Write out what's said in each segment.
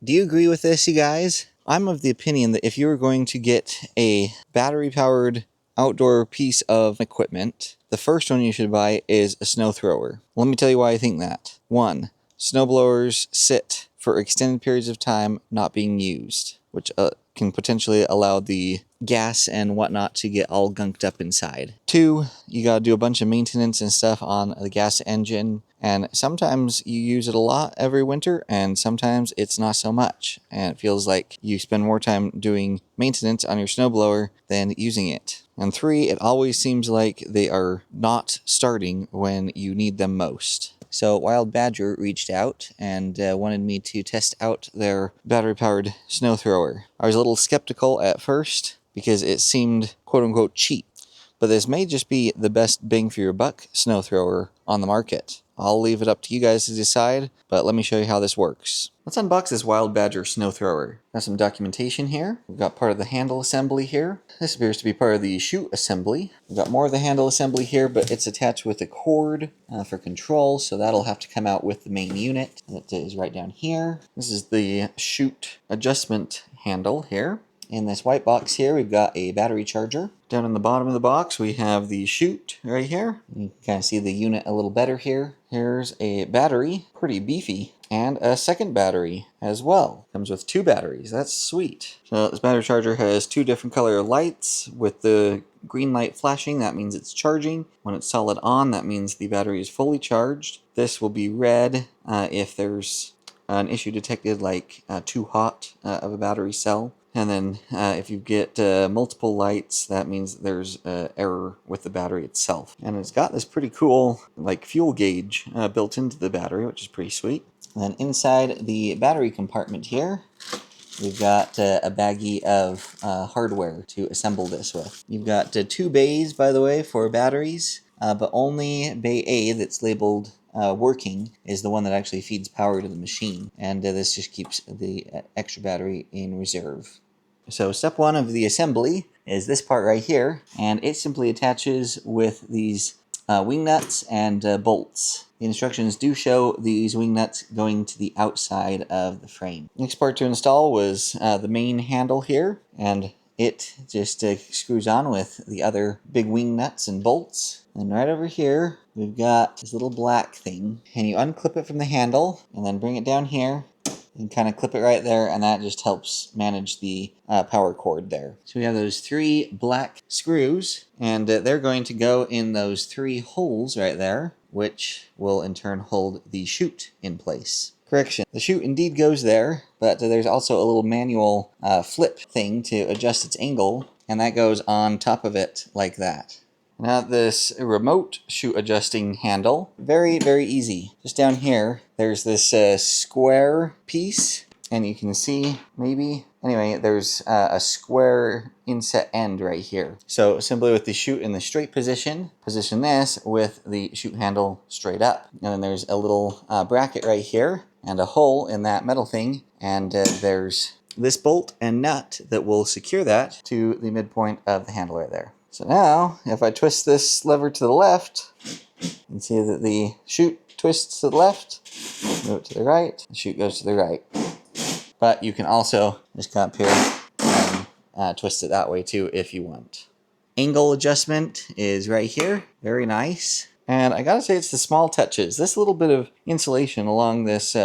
Do you agree with this, you guys? I'm of the opinion that if you were going to get a battery-powered outdoor piece of equipment, the first one you should buy is a snow thrower. Let me tell you why I think that. 1. Snowblowers sit for extended periods of time not being used, which can potentially allow the gas and whatnot to get all gunked up inside. 2, you gotta do a bunch of maintenance and stuff on the gas engine, and sometimes you use it a lot every winter, and sometimes it's not so much, and it feels like you spend more time doing maintenance on your snowblower than using it. And 3, it always seems like they are not starting when you need them most. So Wild Badger reached out and wanted me to test out their battery-powered snow thrower. I was a little skeptical at first because it seemed quote-unquote cheap, but this may just be the best bang for your buck snow thrower on the market. I'll leave it up to you guys to decide, but let me show you how this works. Let's unbox this Wild Badger snow thrower. Got some documentation here. We've got part of the handle assembly here. This appears to be part of the chute assembly. We've got more of the handle assembly here, but it's attached with a cord for control, so that'll have to come out with the main unit. That is right down here. This is the chute adjustment handle here. In this white box here, we've got a battery charger. Down in the bottom of the box, we have the chute right here. You can kind of see the unit a little better here. Here's a battery, pretty beefy, and a second battery as well. Comes with 2 batteries, that's sweet. So this battery charger has 2 different color lights. With the green light flashing, that means it's charging. When it's solid on, that means the battery is fully charged. This will be red if there's an issue detected, like too hot of a battery cell. And then if you get multiple lights, that means there's error with the battery itself. And it's got this pretty cool like fuel gauge built into the battery, which is pretty sweet. And then inside the battery compartment here, we've got a baggie of hardware to assemble this with. You've got 2 bays, by the way, for batteries, but only bay A that's labeled working is the one that actually feeds power to the machine. And this just keeps the extra battery in reserve. So step 1 of the assembly is this part right here, and it simply attaches with these wing nuts and bolts. The instructions do show these wing nuts going to the outside of the frame. Next part to install was the main handle here, and it just screws on with the other big wing nuts and bolts. And right over here, we've got this little black thing, and you unclip it from the handle, and then bring it down here, and kind of clip it right there, and that just helps manage the power cord there. So we have those 3 black screws, and they're going to go in those 3 holes right there, which will in turn hold the chute in place. Correction, the chute indeed goes there, but there's also a little manual flip thing to adjust its angle, and that goes on top of it like that. Now this remote chute adjusting handle, very, very easy. Just down here, there's this square piece, and you can see, maybe, anyway, there's a square inset end right here. So simply with the chute in the straight position this with the chute handle straight up. And then there's a little bracket right here, and a hole in that metal thing, and there's this bolt and nut that will secure that to the midpoint of the handle right there. So now, if I twist this lever to the left, you can see that the chute twists to the left, move it to the right, the chute goes to the right. But you can also just come up here and twist it that way too if you want. Angle adjustment is right here, very nice. And I gotta say, it's the small touches. This little bit of insulation along this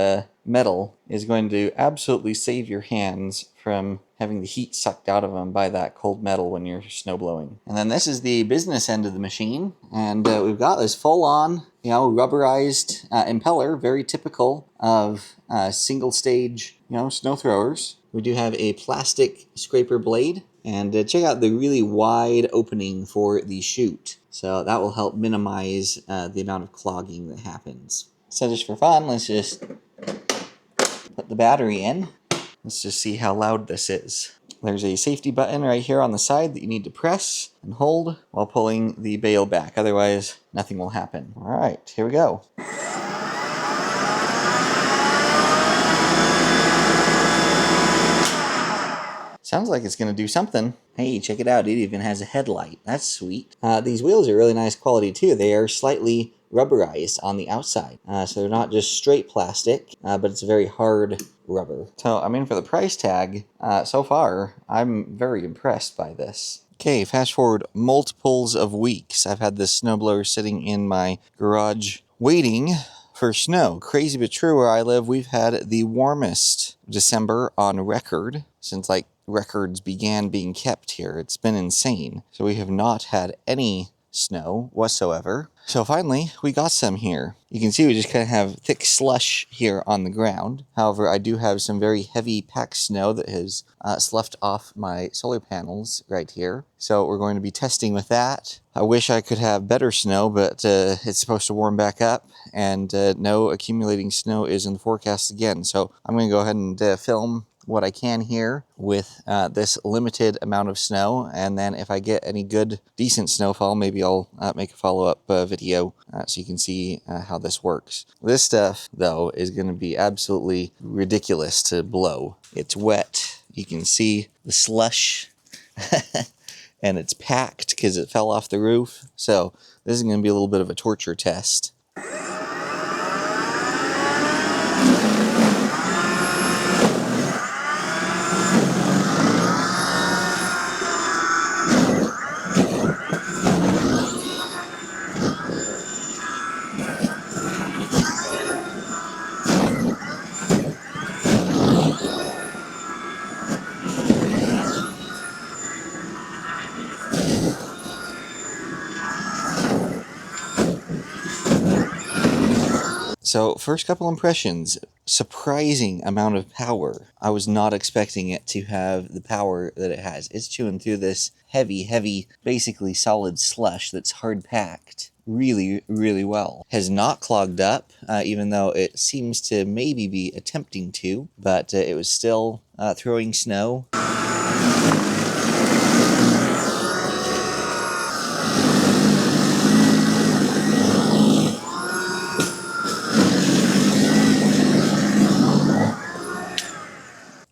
metal is going to absolutely save your hands from having the heat sucked out of them by that cold metal when you're snowblowing. And then this is the business end of the machine, and we've got this full-on, rubberized impeller, very typical of single-stage, snow throwers. We do have a plastic scraper blade, and check out the really wide opening for the chute. So that will help minimize the amount of clogging that happens. So just for fun, let's just put the battery in. Let's just see how loud this is. There's a safety button right here on the side that you need to press and hold while pulling the bail back. Otherwise, nothing will happen. All right, here we go. Sounds like it's going to do something. Hey, check it out. It even has a headlight. That's sweet. These wheels are really nice quality too. They are slightly rubberized on the outside. So they're not just straight plastic, but it's very hard rubber. So, I mean, for the price tag, so far, I'm very impressed by this. Okay, fast forward multiples of weeks. I've had this snowblower sitting in my garage waiting for snow. Crazy but true, where I live, we've had the warmest December on record since like records began being kept here. It's been insane. So we have not had any snow whatsoever. So finally, we got some here. You can see we just kind of have thick slush here on the ground. However, I do have some very heavy packed snow that has sloughed off my solar panels right here. So we're going to be testing with that. I wish I could have better snow, but it's supposed to warm back up, and no accumulating snow is in the forecast again. So I'm going to go ahead and film what I can here with this limited amount of snow, and then if I get any good decent snowfall, maybe I'll make a follow-up video so you can see how this works. This stuff though is going to be absolutely ridiculous to blow. It's wet, you can see the slush and it's packed because it fell off the roof, so this is going to be a little bit of a torture test. So, first couple impressions, surprising amount of power. I was not expecting it to have the power that it has. It's chewing through this heavy, basically solid slush that's hard packed really, really well. Has not clogged up, even though it seems to maybe be attempting to, but it was still throwing snow.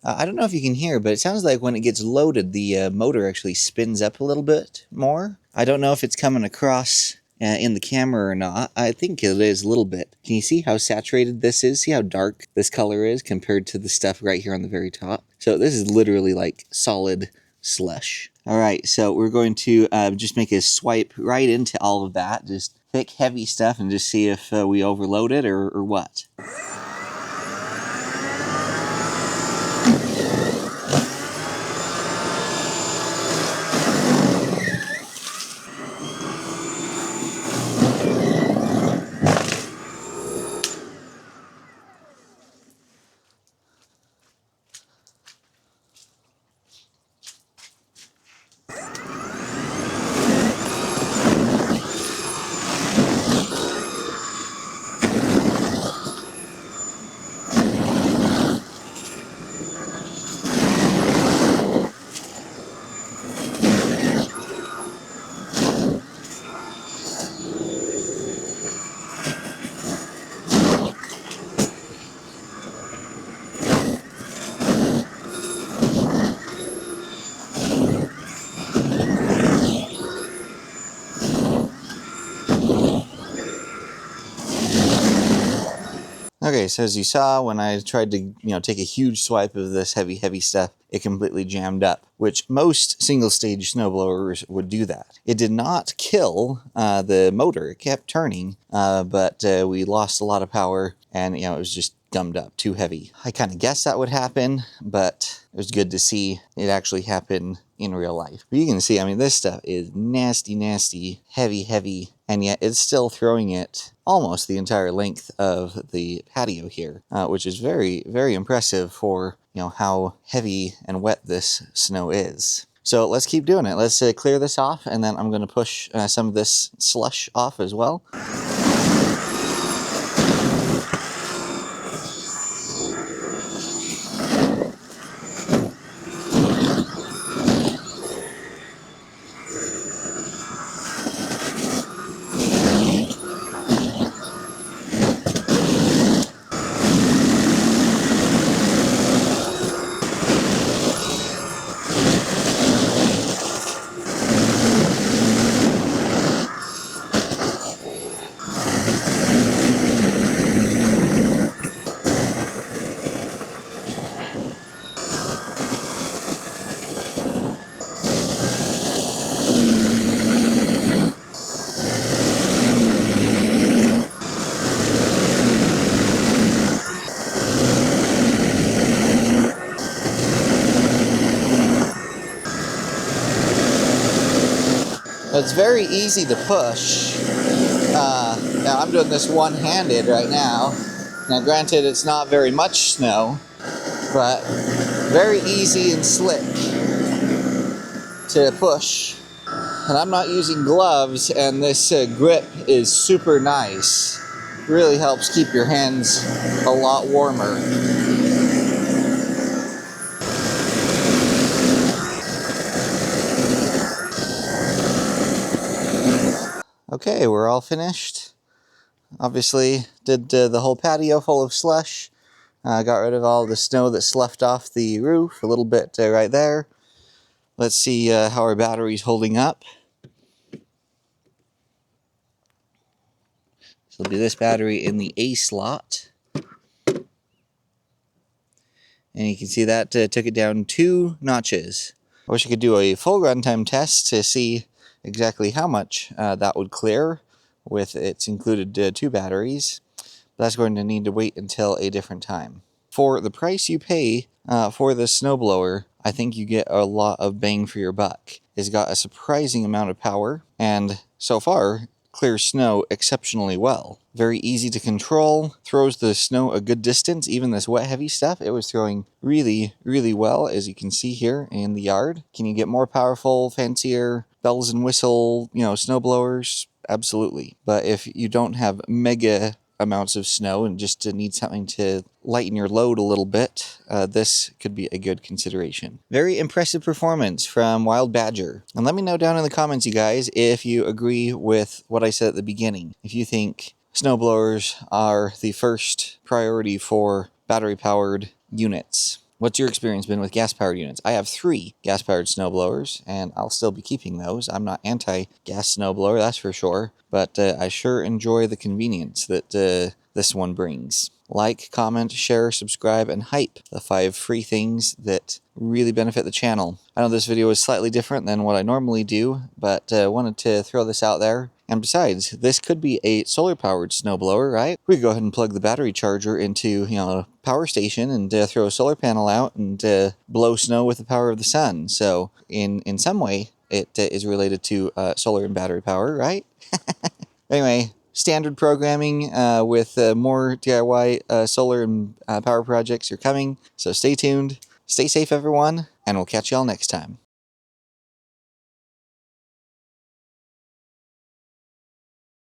I don't know if you can hear, but it sounds like when it gets loaded, the motor actually spins up a little bit more. I don't know if it's coming across in the camera or not. I think it is a little bit. Can you see how saturated this is? See how dark this color is compared to the stuff right here on the very top? So this is literally like solid slush. All right, so we're going to just make a swipe right into all of that, just thick, heavy stuff, and just see if we overload it or what. Okay, so as you saw, when I tried to, take a huge swipe of this heavy stuff, it completely jammed up, which most single-stage snowblowers would do that. It did not kill the motor. It kept turning, but we lost a lot of power, and, it was just gummed up, too heavy. I kind of guessed that would happen, but it was good to see it actually happen in real life. But you can see, this stuff is nasty, heavy, and yet it's still throwing it almost the entire length of the patio here, which is very, very impressive for, how heavy and wet this snow is. So let's keep doing it. Let's clear this off, and then I'm going to push some of this slush off as well. It's very easy to push. Now I'm doing this one-handed right now. Now granted, it's not very much snow, but very easy and slick to push. And I'm not using gloves, and this grip is super nice. Really helps keep your hands a lot warmer. Okay, we're all finished. Obviously, did the whole patio full of slush. Got rid of all the snow that sloughed off the roof, a little bit right there. Let's see how our battery's holding up. So it'll be this battery in the A slot. And you can see that took it down 2 notches. I wish I could do a full runtime test to see exactly how much that would clear with its included 2 batteries. But that's going to need to wait until a different time. For the price you pay for the snowblower, I think you get a lot of bang for your buck. It's got a surprising amount of power, and so far, clears snow exceptionally well. Very easy to control, throws the snow a good distance. Even this wet heavy stuff, it was throwing really, really well, as you can see here in the yard. Can you get more powerful, fancier, bells and whistle, snow blowers? Absolutely. But if you don't have mega amounts of snow and just need something to lighten your load a little bit, this could be a good consideration. Very impressive performance from Wild Badger. And let me know down in the comments, you guys, if you agree with what I said at the beginning. If you think snowblowers are the first priority for battery-powered units. What's your experience been with gas-powered units? I have 3 gas-powered snowblowers, and I'll still be keeping those. I'm not anti-gas snowblower, that's for sure, but I sure enjoy the convenience that this one brings. Like, comment, share, subscribe, and hype, the 5 free things that really benefit the channel. I know this video is slightly different than what I normally do, but wanted to throw this out there. And besides, this could be a solar-powered snowblower, right? We could go ahead and plug the battery charger into, a power station and throw a solar panel out and blow snow with the power of the sun. So, in some way, it is related to solar and battery power, right? Anyway, standard programming with more DIY solar and power projects are coming. So stay tuned. Stay safe, everyone, and we'll catch y'all next time.